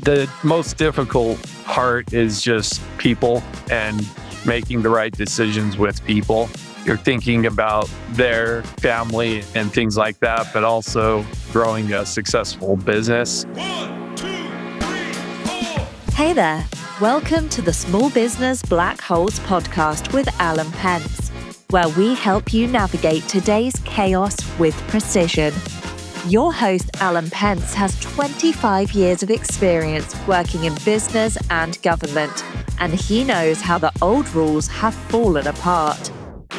The most difficult part is just people and making the right decisions with people. You're thinking about their family and things like that, but also growing a successful business. 1, 2, 3, 4. Hey there. Welcome to the Small Business Black Holes podcast with Alan Pence, where we help you navigate today's chaos with precision. Your host, Alan Pence, has 25 years of experience working in business and government, and he knows how the old rules have fallen apart.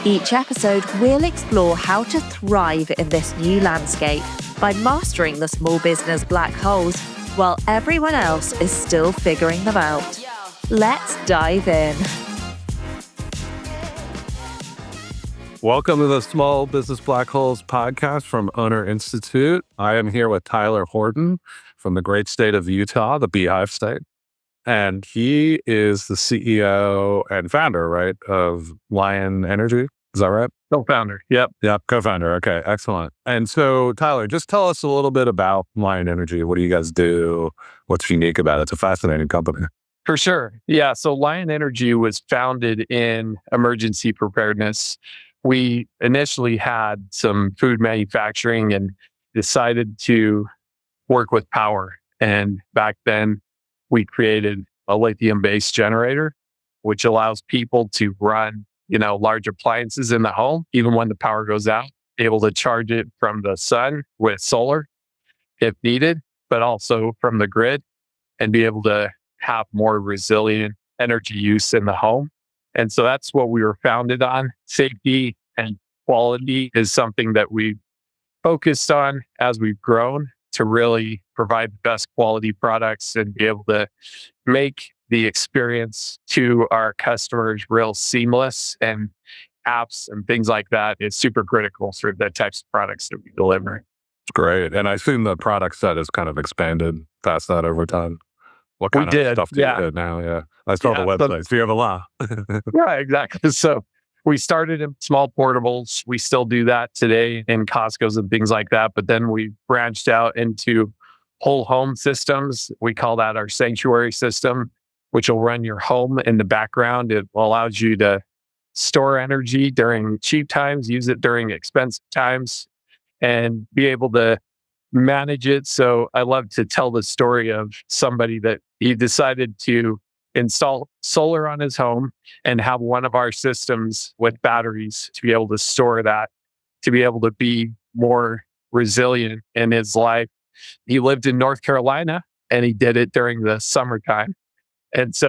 Each episode, we'll explore how to thrive in this new landscape by mastering the small business black holes while everyone else is still figuring them out. Let's dive in. Welcome to the Small Business Black Holes podcast from Owner Institute. I am here with Tyler Hortin from the great state of Utah, the Beehive State. And he is the CEO and founder, right, of Lion Energy. Is that right? Co-founder. Yep. Yep, co-founder. Okay, excellent. And so, Tyler, just tell us a little bit about Lion Energy. What do you guys do? What's unique about it? It's a fascinating company. For sure. Yeah. So Lion Energy was founded in emergency preparedness. We initially had some food manufacturing and decided to work with power. And back then, we created a lithium-based generator, which allows people to run, large appliances in the home, even when the power goes out, able to charge it from the sun with solar if needed, but also from the grid and be able to have more resilient energy use in the home. And so that's what we were founded on. Safety and quality is something that we've focused on as we've grown to really provide the best quality products and be able to make the experience to our customers real seamless, and apps and things like that is super critical for the types of products that we deliver. Great. And I assume the product set has kind of expanded past that over time. What kind of stuff do you do now? Yeah. I saw the website. So you have a lot. Right, exactly. So we started in small portables. We still do that today in Costco's and things like that. But then we branched out into whole home systems. We call that our sanctuary system, which will run your home in the background. It allows you to store energy during cheap times, use it during expensive times, and be able to manage it. So I love to tell the story of somebody that he decided to install solar on his home and have one of our systems with batteries to be able to store that, to be able to be more resilient in his life. He lived in North Carolina and he did it during the summertime. And so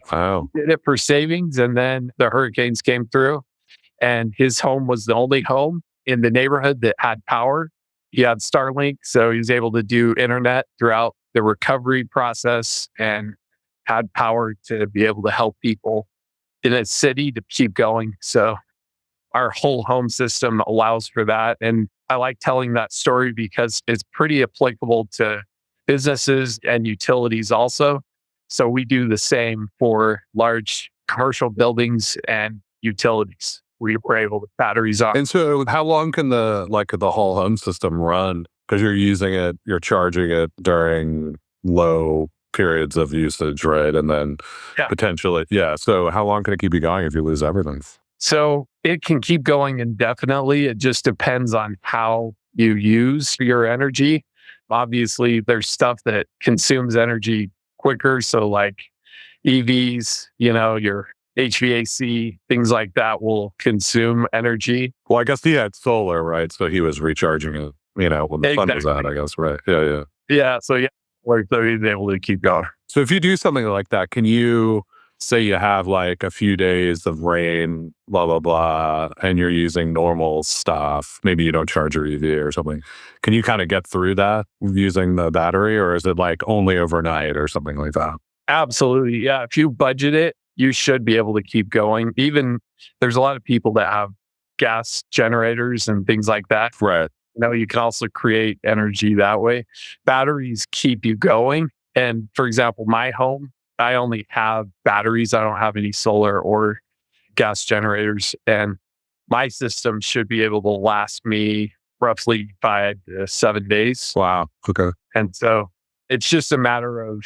he did it for savings. And then the hurricanes came through and his home was the only home in the neighborhood that had power. He had Starlink, so he was able to do internet throughout the recovery process and had power to be able to help people in a city to keep going. So our whole home system allows for that. And I like telling that story because it's pretty applicable to businesses and utilities also. So we do the same for large commercial buildings and utilities. We were able to batteries on. And so how long can the whole home system run? Because you're using it, you're charging it during low periods of usage, right? And then potentially, so how long can it keep you going if you lose everything? So it can keep going indefinitely. It just depends on how you use your energy. Obviously, there's stuff that consumes energy quicker. So like EVs, your HVAC, things like that will consume energy. Well, I guess he had solar, right? So he was recharging it, when the sun was out, I guess, right? Yeah. Yeah. So he's able to keep going. So if you do something like that, can you say you have like a few days of rain, blah, blah, blah, and you're using normal stuff, maybe you don't charge your EV or something. Can you kind of get through that using the battery, or is it like only overnight or something like that? Absolutely. Yeah. If you budget it, you should be able to keep going. Even there's a lot of people that have gas generators and things like that. Right. You can also create energy that way. Batteries keep you going. And for example, my home, I only have batteries. I don't have any solar or gas generators. And my system should be able to last me roughly 5 to 7 days. Wow. Okay. And so it's just a matter of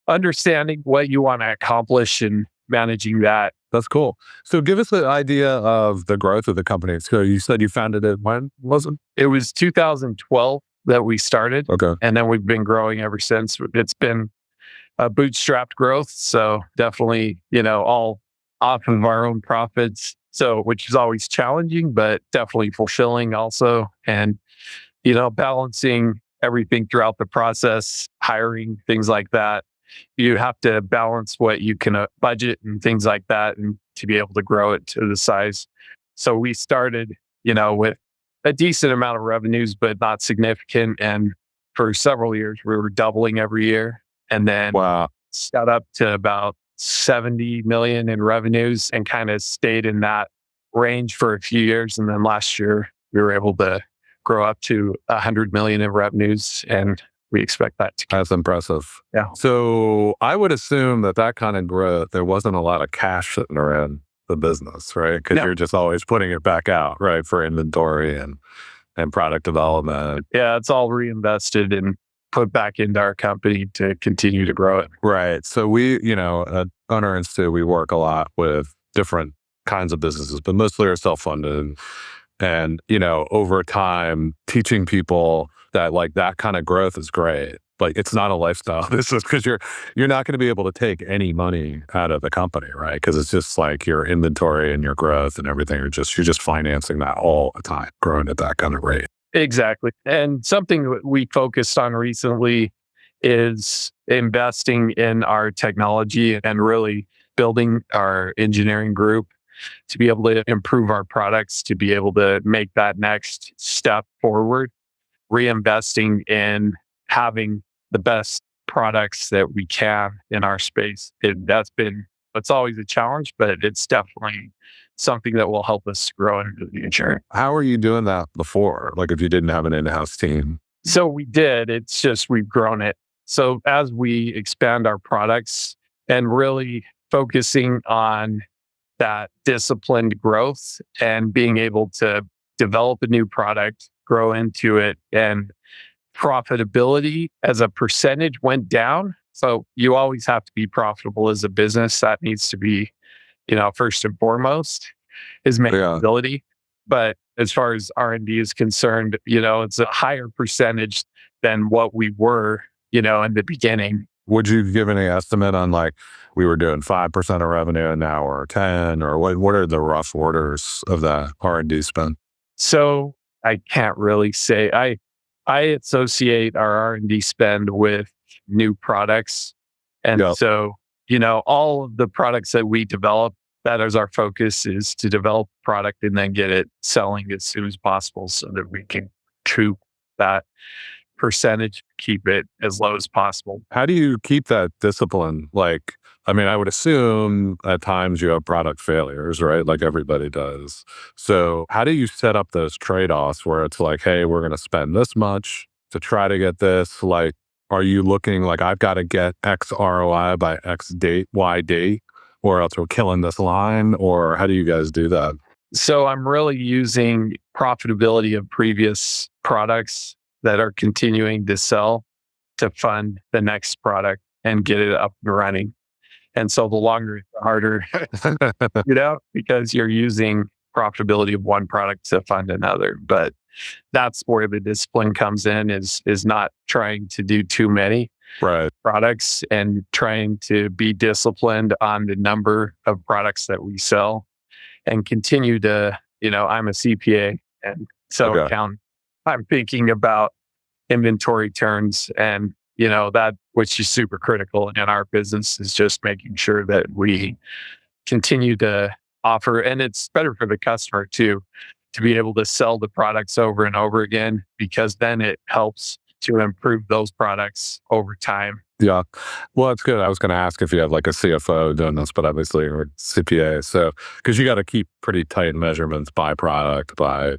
understanding what you want to accomplish and managing that. That's cool. So give us the idea of the growth of the company. So you said you founded it when was it? It was 2012 that we started, Okay. and then we've been growing ever since. It's been a bootstrapped growth. So definitely, all off of our own profits. So, which is always challenging, but definitely fulfilling also. And, balancing everything throughout the process, hiring, things like that. You have to balance what you can budget and things like that, and to be able to grow it to the size. So we started, with a decent amount of revenues, but not significant. And for several years, we were doubling every year. And then Wow. got up to about 70 million in revenues and kind of stayed in that range for a few years. And then last year, we were able to grow up to 100 million in revenues. And we expect that to That's impressive. Yeah. So I would assume that kind of growth, there wasn't a lot of cash sitting around the business, right? Because No. you're just always putting it back out, right, for inventory and product development. Yeah, it's all reinvested and put back into our company to continue to grow it. Right. So we, at Owner Institute, we work a lot with different kinds of businesses, but mostly are self-funded. And, over time, teaching people that like that kind of growth is great. Like it's not a lifestyle. This is because you're not going to be able to take any money out of the company, right? Because it's just like your inventory and your growth and everything. You're just financing that all the time, growing at that kind of rate. Exactly. And something that we focused on recently is investing in our technology and really building our engineering group to be able to improve our products, to be able to make that next step forward, reinvesting in having the best products that we can in our space. It's always a challenge, but it's definitely something that will help us grow into the future. How are you doing that before? Like if you didn't have an in-house team? So we did. It's just we've grown it. So as we expand our products and really focusing on that disciplined growth and being able to develop a new product, grow into it, and profitability as a percentage went down. So you always have to be profitable as a business. That needs to be, first and foremost is maintainability. But as far as R&D is concerned, it's a higher percentage than what we were, in the beginning. Would you give any estimate on like we were doing 5% of revenue and now we're 10, or what are the rough orders of that R&D spend? So I can't really say. I associate our R&D spend with new products. And Yep. so, all of the products that we develop, that is our focus, is to develop a product and then get it selling as soon as possible so that we can recoup that percentage, keep it as low as possible. How do you keep that discipline? Like, I would assume at times you have product failures, right? Like everybody does. So how do you set up those trade-offs where it's like, hey, we're going to spend this much to try to get this? Like, are you looking like I've got to get X ROI by X date, Y date, or else we're killing this line? Or how do you guys do that? So I'm really using profitability of previous products that are continuing to sell to fund the next product and get it up and running. And so the longer, the harder, because you're using profitability of one product to fund another. But that's where the discipline comes in, is not trying to do too many Right. products and trying to be disciplined on the number of products that we sell and continue to, I'm a CPA. And so Okay. I'm thinking about inventory turns and, that which is super critical in our business is just making sure that we continue to offer, and it's better for the customer too, to be able to sell the products over and over again, because then it helps to improve those products over time. Yeah. Well, it's good. I was going to ask if you have like a CFO doing this, but obviously you're a CPA. So, because you got to keep pretty tight measurements by product, by,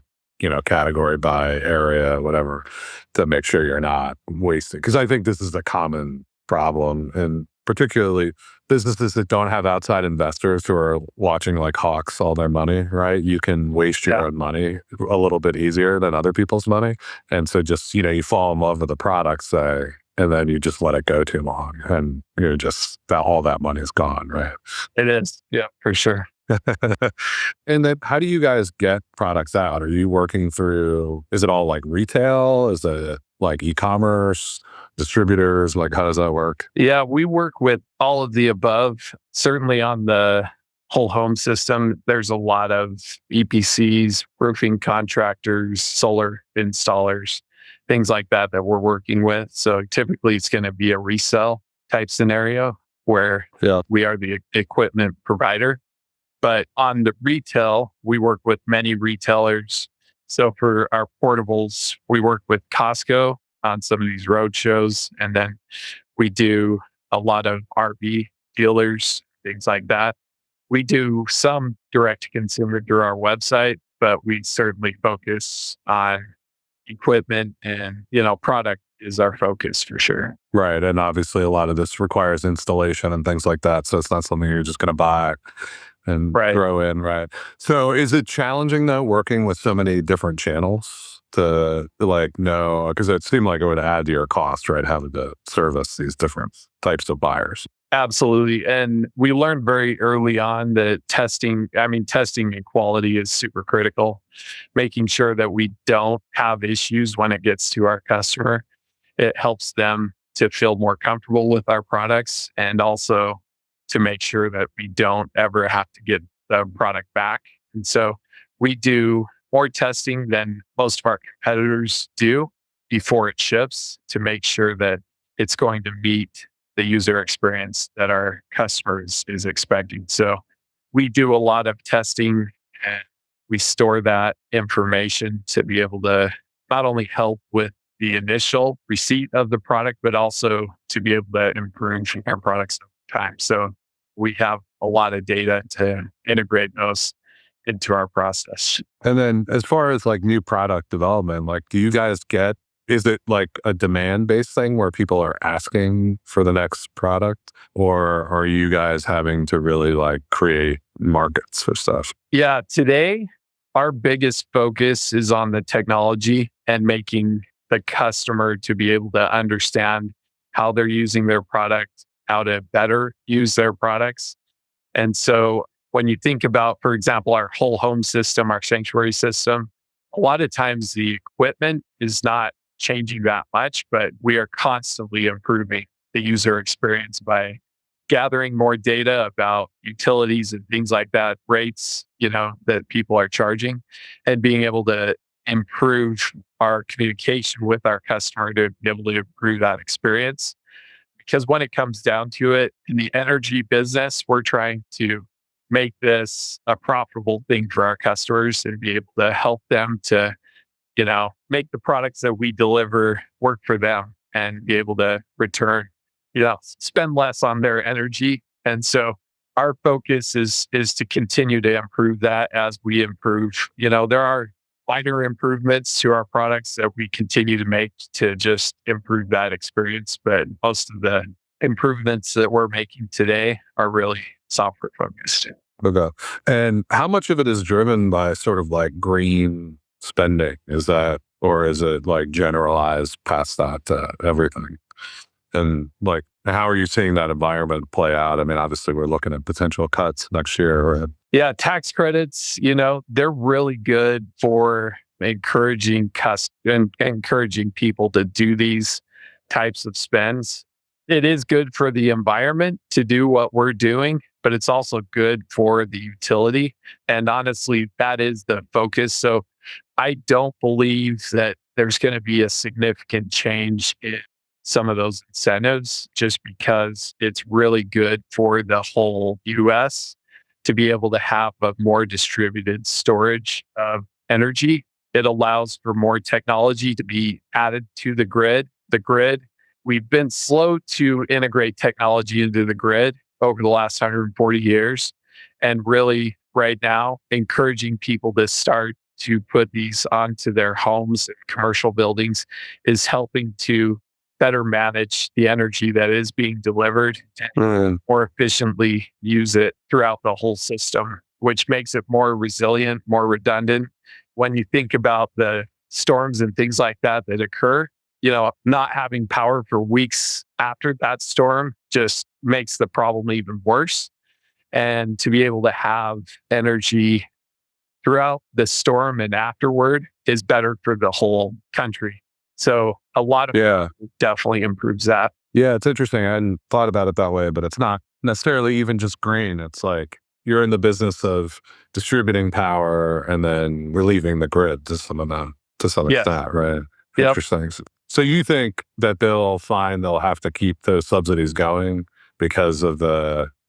category, by area, whatever, to make sure you're not wasting. Because I think this is a common problem, and particularly businesses that don't have outside investors who are watching like hawks all their money, right? You can waste your own money a little bit easier than other people's money. And so just, you fall in love with the product, say, and then you just let it go too long, and you're just all that money is gone, right? It is. Yeah, for sure. And then how do you guys get products out? Are you working through, is it all like retail? Is it like e-commerce, distributors? Like, how does that work? Yeah, we work with all of the above. Certainly on the whole home system, there's a lot of EPCs, roofing contractors, solar installers, things like that that we're working with. So typically it's going to be a resell type scenario where Yeah. we are the equipment provider. But on the retail, we work with many retailers. So for our portables, we work with Costco on some of these road shows. And then we do a lot of RV dealers, things like that. We do some direct to consumer through our website, but we certainly focus on equipment and, product is our focus for sure. Right. And obviously a lot of this requires installation and things like that. So it's not something you're just going to buy and Right. throw in, right? So is it challenging though, working with so many different channels to like know, because it seemed like it would add to your cost, right? Having to service these different types of buyers. Absolutely. And we learned very early on that testing and quality is super critical. Making sure that we don't have issues when it gets to our customer. It helps them to feel more comfortable with our products and also to make sure that we don't ever have to get the product back. And so we do more testing than most of our competitors do before it ships to make sure that it's going to meet the user experience that our customers is expecting. So we do a lot of testing and we store that information to be able to not only help with the initial receipt of the product, but also to be able to improve our products over time. So we have a lot of data to integrate those into our process. And then as far as like new product development, like do you guys is it like a demand-based thing where people are asking for the next product, or are you guys having to really like create markets for stuff? Yeah, today our biggest focus is on the technology and making the customer to be able to understand how they're using their product, how to better use their products. And so when you think about, for example, our whole home system, our sanctuary system, a lot of times the equipment is not changing that much, but we are constantly improving the user experience by gathering more data about utilities and things like that, rates, that people are charging, and being able to improve our communication with our customer to be able to improve that experience. Because when it comes down to it, in the energy business, we're trying to make this a profitable thing for our customers and be able to help them to make the products that we deliver work for them and be able to return, spend less on their energy. And so our focus is to continue to improve that as we improve. There are minor improvements to our products that we continue to make to just improve that experience. But most of the improvements that we're making today are really software focused. Okay. And how much of it is driven by sort of like green spending? Or is it like generalized past that to everything? And like, how are you seeing that environment play out? I mean, obviously we're looking at potential cuts next year. Yeah, tax credits, they're really good for encouraging people to do these types of spends. It is good for the environment to do what we're doing, but it's also good for the utility. And honestly, that is the focus. So I don't believe that there's going to be a significant change in some of those incentives just because it's really good for the whole US to be able to have a more distributed storage of energy. It allows for more technology to be added to the grid. We've been slow to integrate technology into the grid over the last 140 years. And really, right now, encouraging people to start to put these onto their homes and commercial buildings is helping to better manage the energy that is being delivered and more efficiently use it throughout the whole system, which makes it more resilient, more redundant. When you think about the storms and things like that occur, not having power for weeks after that storm just makes the problem even worse. And to be able to have energy throughout the storm and afterward is better for the whole country. So a lot of Yeah. definitely improves that. Yeah, it's interesting. I hadn't thought about it that way, but it's not necessarily even just green. It's like you're in the business of distributing power and then relieving the grid to some amount, to some Yes. extent, right? Yep. Interesting. So you think that they'll find they'll have to keep those subsidies going because of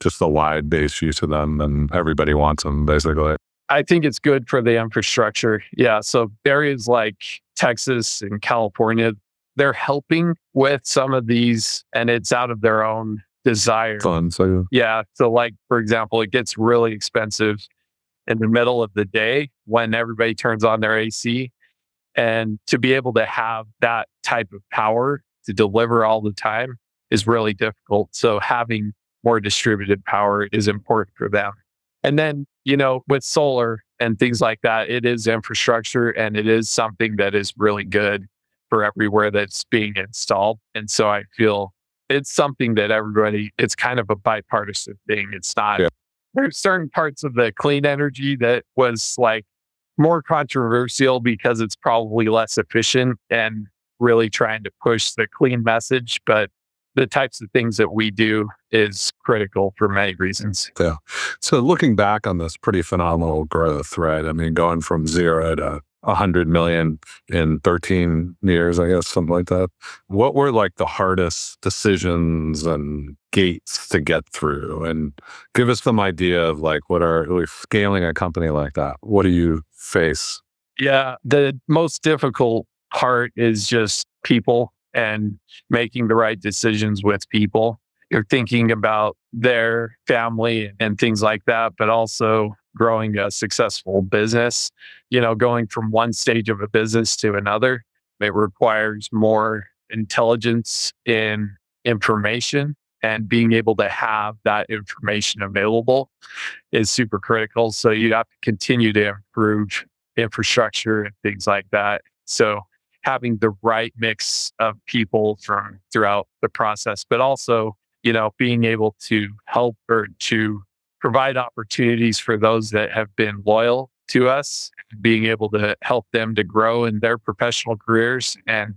just the wide base use of them, and everybody wants them basically? I think it's good for the infrastructure. Yeah. So areas like Texas and California, they're helping with some of these, and it's out of their own desire. Fun. So Yeah. So, like, for example, it gets really expensive in the middle of the day when everybody turns on their AC. And to be able to have that type of power to deliver all the time is really difficult. So, having more distributed power is important for them. And then, with solar and things like that, it is infrastructure and it is something that is really good for everywhere that's being installed. And so I feel it's something that it's kind of a bipartisan thing. It's not, Yeah. There's certain parts of the clean energy that was like more controversial because it's probably less efficient and really trying to push the clean message. But the types of things that we do is critical for many reasons. Yeah. So looking back on this pretty phenomenal growth, right? I mean, going from 0 to 100 million in 13 years, I guess, something like that. What were like the hardest decisions and gates to get through? And give us some idea of like what are really scaling a company like that? What do you face? Yeah. The most difficult part is just people and making the right decisions with people. You're thinking about their family and things like that, but also growing a successful business. Going from one stage of a business to another, it requires more intelligence in information, and being able to have that information available is super critical. So you have to continue to improve infrastructure and things like that. So having the right mix of people from throughout the process, but also, being able to help or to provide opportunities for those that have been loyal to us, being able to help them to grow in their professional careers and,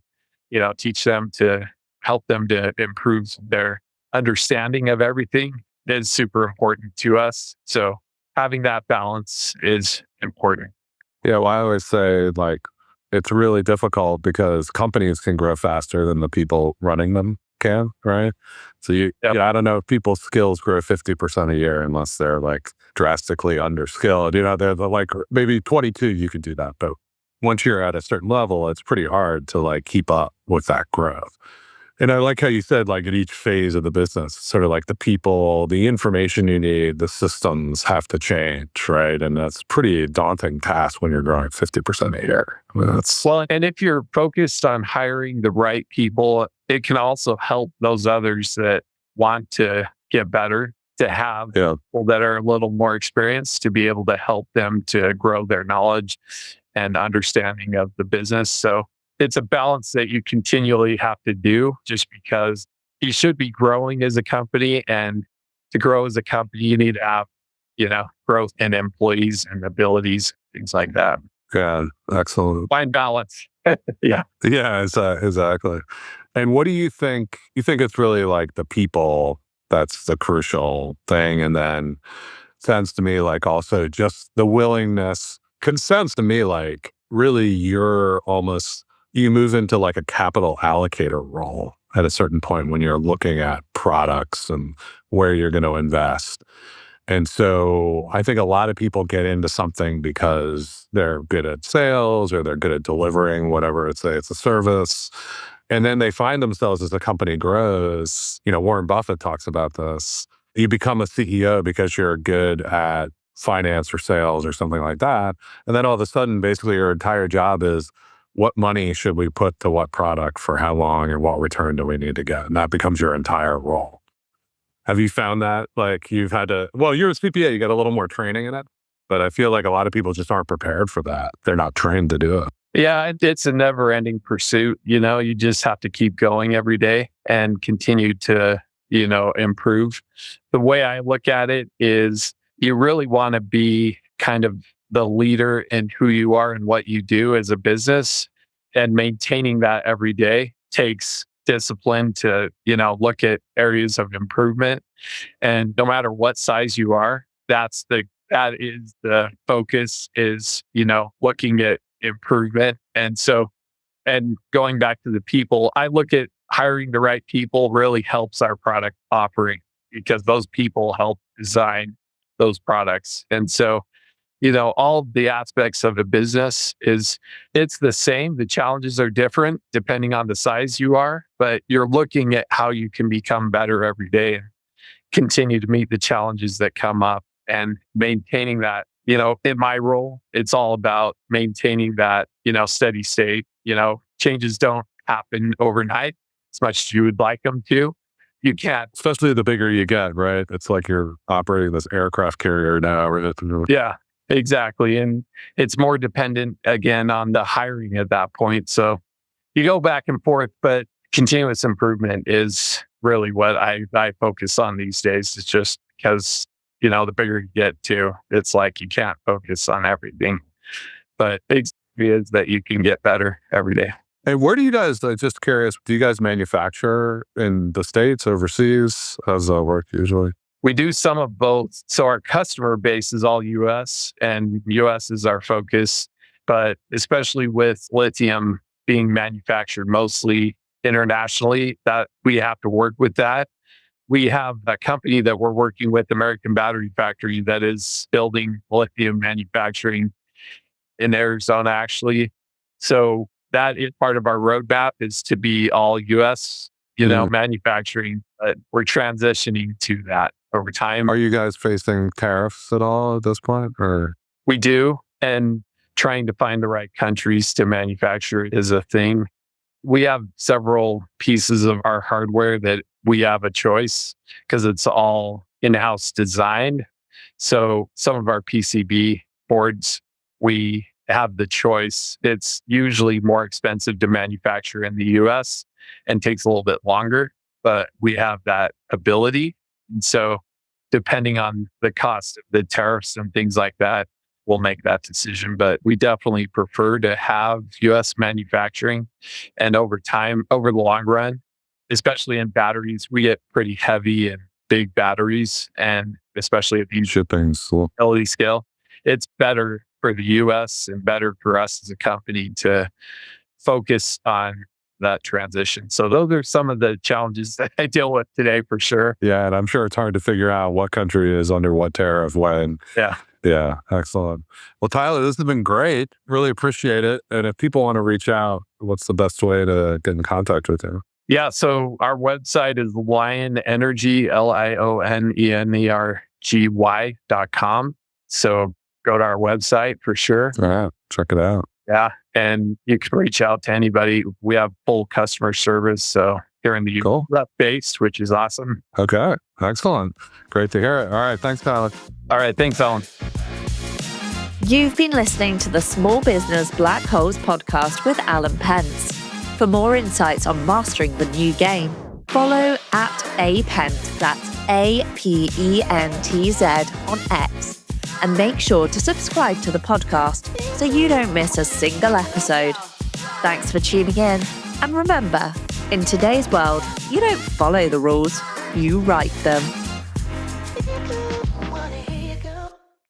teach them to help them to improve their understanding of everything is super important to us. So having that balance is important. Yeah, well, I always say like it's really difficult because companies can grow faster than the people running them can, right? So Yep. I don't know if people's skills grow 50% a year unless they're like drastically underskilled. They're like maybe 22, you could do that. But once you're at a certain level, it's pretty hard to like keep up with that growth. And I like how you said, like at each phase of the business, sort of like the people, the information you need, the systems have to change, right? And that's pretty daunting task when you're growing 50% a year. I mean, that's Well, and if you're focused on hiring the right people, it can also help those others that want to get better to have yeah, people that are a little more experienced to be able to help them to grow their knowledge and understanding of the business. So it's a balance that you continually have to do, just because you should be growing as a company. And to grow as a company, you need to have, growth in employees and abilities, things like that. yeah, excellent. Find balance. Yeah. Yeah, exactly. And what do you think? You think it's really like the people that's the crucial thing, and then sounds to me like also just the willingness. Sounds to me like really you move into like a capital allocator role at a certain point when you're looking at products and where you're going to invest. And so I think a lot of people get into something because they're good at sales or they're good at delivering whatever it's a service. And then they find themselves as the company grows. Warren Buffett talks about this. You become a CEO because you're good at finance or sales or something like that. And then all of a sudden, basically your entire job is what money should we put to what product for how long and what return do we need to get? And that becomes your entire role. Have you found that like you've had to, well, you're a CPA, you get a little more training in it, but I feel like a lot of people just aren't prepared for that. They're not trained to do it. Yeah, it's a never ending pursuit. You just have to keep going every day and continue to, improve. The way I look at it is you really want to be kind of the leader in who you are and what you do as a business, and maintaining that every day takes discipline to, look at areas of improvement. And no matter what size you are, that is the focus is, looking at improvement. And going back to the people, I look at hiring the right people really helps our product offering, because those people help design those products. And so, all of the aspects of a business it's the same. The challenges are different depending on the size you are, but you're looking at how you can become better every day and continue to meet the challenges that come up and maintaining that. In my role, it's all about maintaining that, steady state. Changes don't happen overnight as much as you would like them to. You can't. Especially the bigger you get, right? It's like you're operating this aircraft carrier now. Right? Yeah, exactly. And it's more dependent again on the hiring at that point. So you go back and forth, but continuous improvement is really what I focus on these days. It's just because, the bigger you get to, it's like you can't focus on everything. But it is that you can get better every day. And where do you guys, just curious, do you guys manufacture in the States, overseas? How does that work usually? We do some of both. So our customer base is all US, and US is our focus. But especially with lithium being manufactured mostly internationally, that we have to work with that. We have a company that we're working with, American Battery Factory, that is building lithium manufacturing in Arizona, actually. So that is part of our roadmap, is to be all US, manufacturing. But we're transitioning to that over time. Are you guys facing tariffs at all at this point? Or We do, and trying to find the right countries to manufacture it is a thing. We have several pieces of our hardware that we have a choice because it's all in-house designed. So some of our PCB boards, we have the choice. It's usually more expensive to manufacture in the US and takes a little bit longer, but we have that ability. And so depending on the cost of the tariffs and things like that, we'll make that decision. But we definitely prefer to have US manufacturing. And over time, over the long run, especially in batteries, we get pretty heavy and big batteries. And especially at the shipping utility scale, it's better for the US and better for us as a company to focus on that transition. So those are some of the challenges that I deal with today for sure. Yeah. And I'm sure it's hard to figure out what country is under what tariff when. Yeah. Yeah. Excellent. Well, Tyler, this has been great. Really appreciate it. And if people want to reach out, what's the best way to get in contact with you? Yeah. So our website is Lion Energy, LIONENERGY.com. So go to our website for sure. All right. Check it out. Yeah. And you can reach out to anybody. We have full customer service. So here in the Cool. rep based, which is awesome. Okay. Excellent. Great to hear it. All right. Thanks, Tyler. All right. Thanks, Alan. You've been listening to the Small Business Black Holes podcast with Alan Pence. For more insights on mastering the new game, follow @apent, that's APENTZ on X. And make sure to subscribe to the podcast so you don't miss a single episode. Thanks for tuning in. And remember, in today's world, you don't follow the rules, you write them.